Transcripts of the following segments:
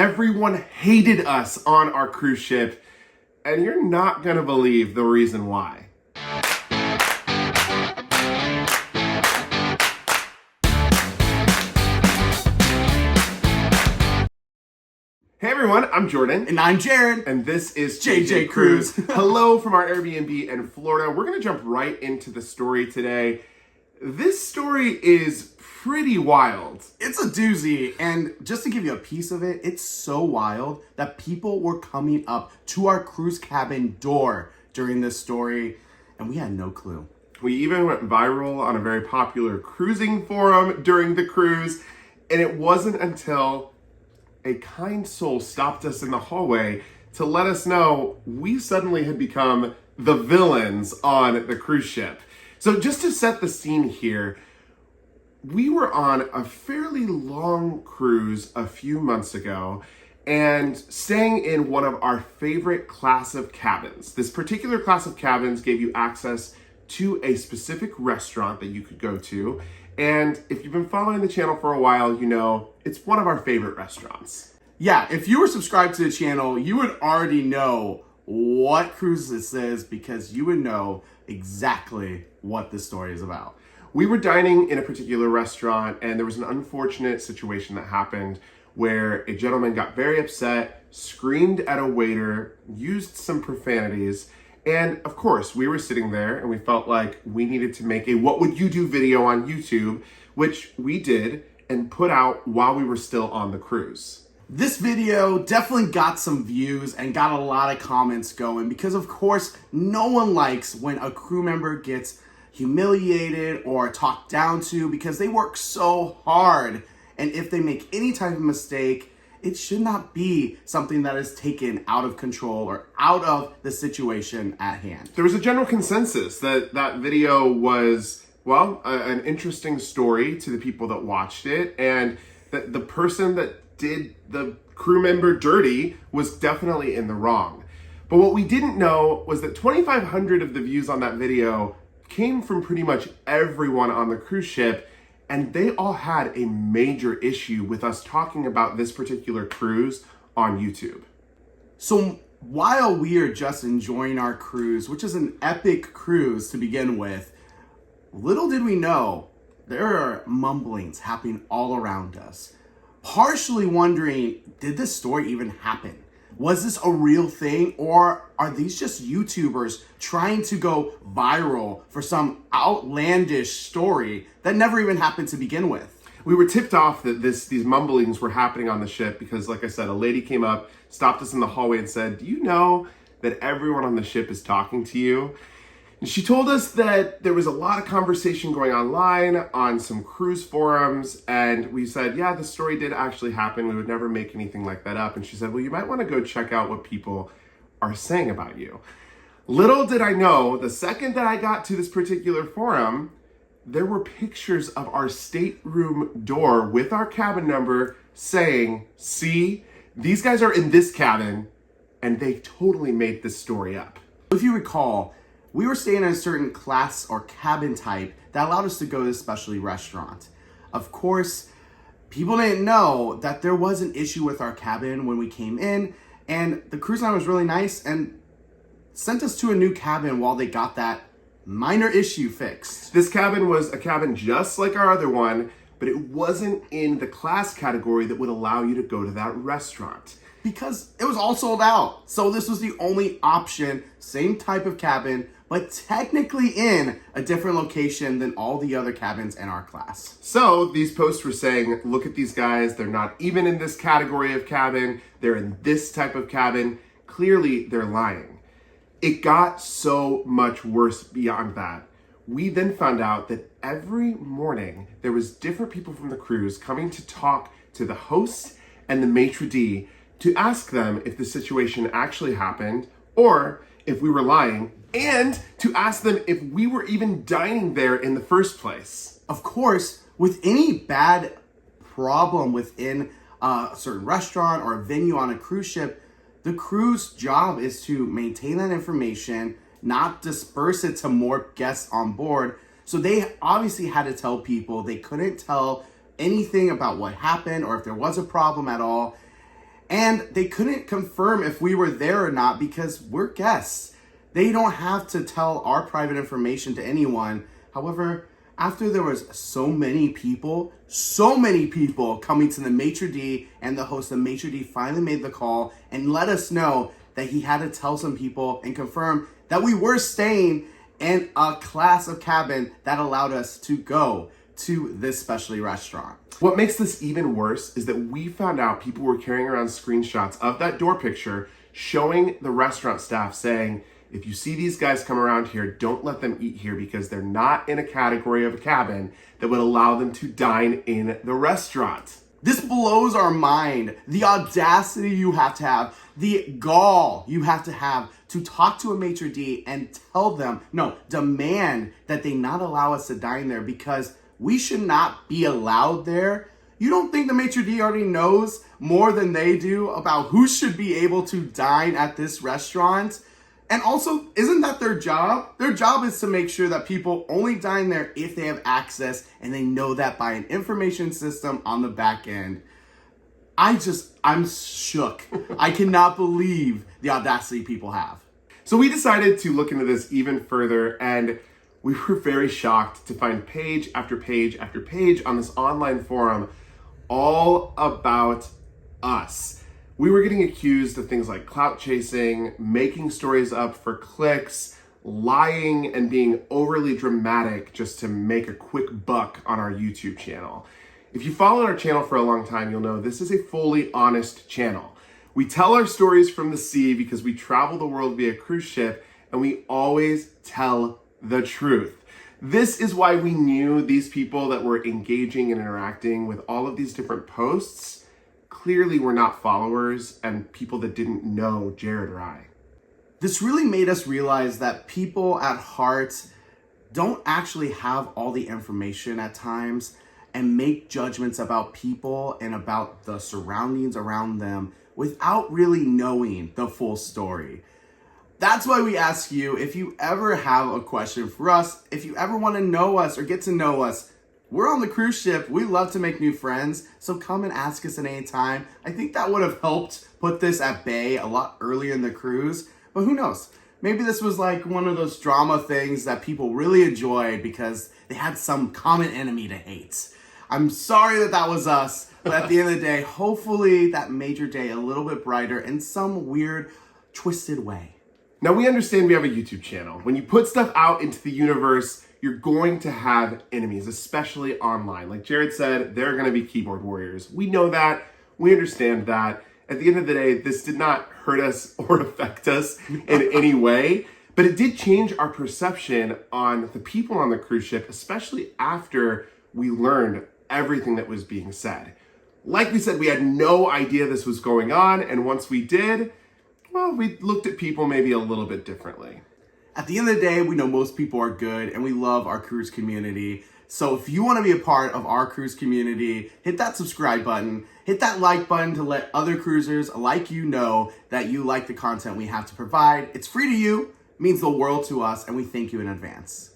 Everyone hated us on our cruise ship, and you're not gonna believe the reason why. Hey everyone, I'm Jordan. And I'm Jared. And this is JJ Cruise. Hello from our Airbnb in Florida. We're gonna jump right into the story today. This story is pretty wild. It's a doozy, and just to give you a piece of it, it's so wild that people were coming up to our cruise cabin door during this story, and we had no clue. We even went viral on a very popular cruising forum during the cruise, and it wasn't until a kind soul stopped us in the hallway to let us know we suddenly had become the villains on the cruise ship. So just to set the scene here, we were on a fairly long cruise a few months ago and staying in one of our favorite class of cabins. This particular class of cabins gave you access to a specific restaurant that you could go to. And if you've been following the channel for a while, you know it's one of our favorite restaurants. Yeah, if you were subscribed to the channel, you would already know what cruise this is because you would know exactly what this story is about. We were dining in a particular restaurant, and there was an unfortunate situation that happened where a gentleman got very upset, screamed at a waiter, used some profanities, and of course, we were sitting there and we felt like we needed to make a what would you do video on YouTube, which we did and put out while we were still on the cruise. This video definitely got some views and got a lot of comments going because, of course, no one likes when a crew member gets humiliated or talked down to because they work so hard. And if they make any type of mistake, it should not be something that is taken out of control or out of the situation at hand. There was a general consensus that that video was, well, an interesting story to the people that watched it, and that the person that did the crew member dirty was definitely in the wrong. But what we didn't know was that 2,500 of the views on that video came from pretty much everyone on the cruise ship, and they all had a major issue with us talking about this particular cruise on YouTube. So while we are just enjoying our cruise, which is an epic cruise to begin with, little did we know there are mumblings happening all around us. Partially wondering, did this story even happen? Was this a real thing, or are these just YouTubers trying to go viral for some outlandish story that never even happened to begin with? We were tipped off that these mumblings were happening on the ship because, like I said, a lady came up, stopped us in the hallway and said, "Do you know that everyone on the ship is talking to you?" And she told us that there was a lot of conversation going online on some cruise forums, and we said, yeah, the story did actually happen. We would never make anything like that up. And she said, well, you might want to go check out what people are saying about you. Little did I know, the second that I got to this particular forum, there were pictures of our stateroom door with our cabin number saying, see, these guys are in this cabin, and they totally made this story up. If you recall, we were staying in a certain class or cabin type that allowed us to go to this specialty restaurant. Of course, people didn't know that there was an issue with our cabin when we came in, and the cruise line was really nice and sent us to a new cabin while they got that minor issue fixed. This cabin was a cabin just like our other one, but it wasn't in the class category that would allow you to go to that restaurant. Because it was all sold out. So this was the only option, same type of cabin, but technically in a different location than all the other cabins in our class. So these posts were saying, look at these guys, they're not even in this category of cabin, they're in this type of cabin. Clearly, they're lying. It got so much worse beyond that. We then found out that every morning there was different people from the cruise coming to talk to the host and the maitre d' to ask them if the situation actually happened or if we were lying, and to ask them if we were even dining there in the first place. Of course, with any bad problem within a certain restaurant or a venue on a cruise ship, the crew's job is to maintain that information, not disperse it to more guests on board. So they obviously had to tell people they couldn't tell anything about what happened or if there was a problem at all. And they couldn't confirm if we were there or not because we're guests. They don't have to tell our private information to anyone. However, after there was so many people coming to the maitre d' and the host, the maitre d' finally made the call and let us know that he had to tell some people and confirm that we were staying in a class of cabin that allowed us to go to this specialty restaurant. What makes this even worse is that we found out people were carrying around screenshots of that door picture showing the restaurant staff saying, if you see these guys come around here, don't let them eat here because they're not in a category of a cabin that would allow them to dine in the restaurant. This blows our mind. The audacity you have to have, the gall you have to talk to a maitre d' and tell them, no, demand that they not allow us to dine there because we should not be allowed there. You don't think the maitre d' already knows more than they do about who should be able to dine at this restaurant? And also, isn't that their job? Their job is to make sure that people only dine there if they have access and they know that by an information system on the back end. I'm shook. I cannot believe the audacity people have. So we decided to look into this even further, and we were very shocked to find page after page after page on this online forum all about us. We were getting accused of things like clout chasing, making stories up for clicks, lying, and being overly dramatic just to make a quick buck on our YouTube channel. If you followed our channel for a long time, you'll know this is a fully honest channel. We tell our stories from the sea because we travel the world via cruise ship, and we always tell the truth. This is why we knew these people that were engaging and interacting with all of these different posts clearly were not followers and people that didn't know Jared or I. This really made us realize that people at heart don't actually have all the information at times and make judgments about people and about the surroundings around them without really knowing the full story. That's why we ask you, if you ever have a question for us, if you ever want to know us or get to know us, we're on the cruise ship. We love to make new friends, so come and ask us at any time. I think that would have helped put this at bay a lot earlier in the cruise, but who knows? Maybe this was like one of those drama things that people really enjoyed because they had some common enemy to hate. I'm sorry that was us, but at the end of the day, hopefully that made your day a little bit brighter in some weird, twisted way. Now we understand we have a YouTube channel. When you put stuff out into the universe, you're going to have enemies, especially online. Like Jared said, there are going to be keyboard warriors. We know that. We understand that. At the end of the day, this did not hurt us or affect us in any way, but it did change our perception on the people on the cruise ship, especially after we learned everything that was being said. Like we said, we had no idea this was going on, and once we did, well, we looked at people maybe a little bit differently. At the end of the day, we know most people are good and we love our cruise community. So if you want to be a part of our cruise community, hit that subscribe button, hit that like button to let other cruisers like you know that you like the content we have to provide. It's free to you, means the world to us, and we thank you in advance.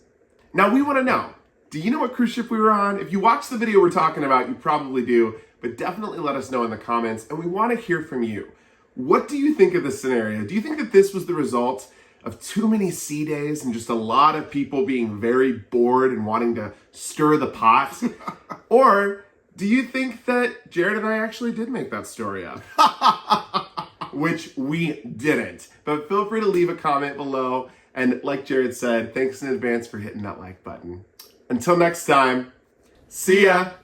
Now we want to know, do you know what cruise ship we were on? If you watched the video we're talking about, you probably do, but definitely let us know in the comments, and we want to hear from you. What do you think of this scenario? Do you think that this was the result of too many sea days and just a lot of people being very bored and wanting to stir the pot? Or do you think that Jared and I actually did make that story up? Which we didn't. But feel free to leave a comment below. And like Jared said, thanks in advance for hitting that like button. Until next time, see ya!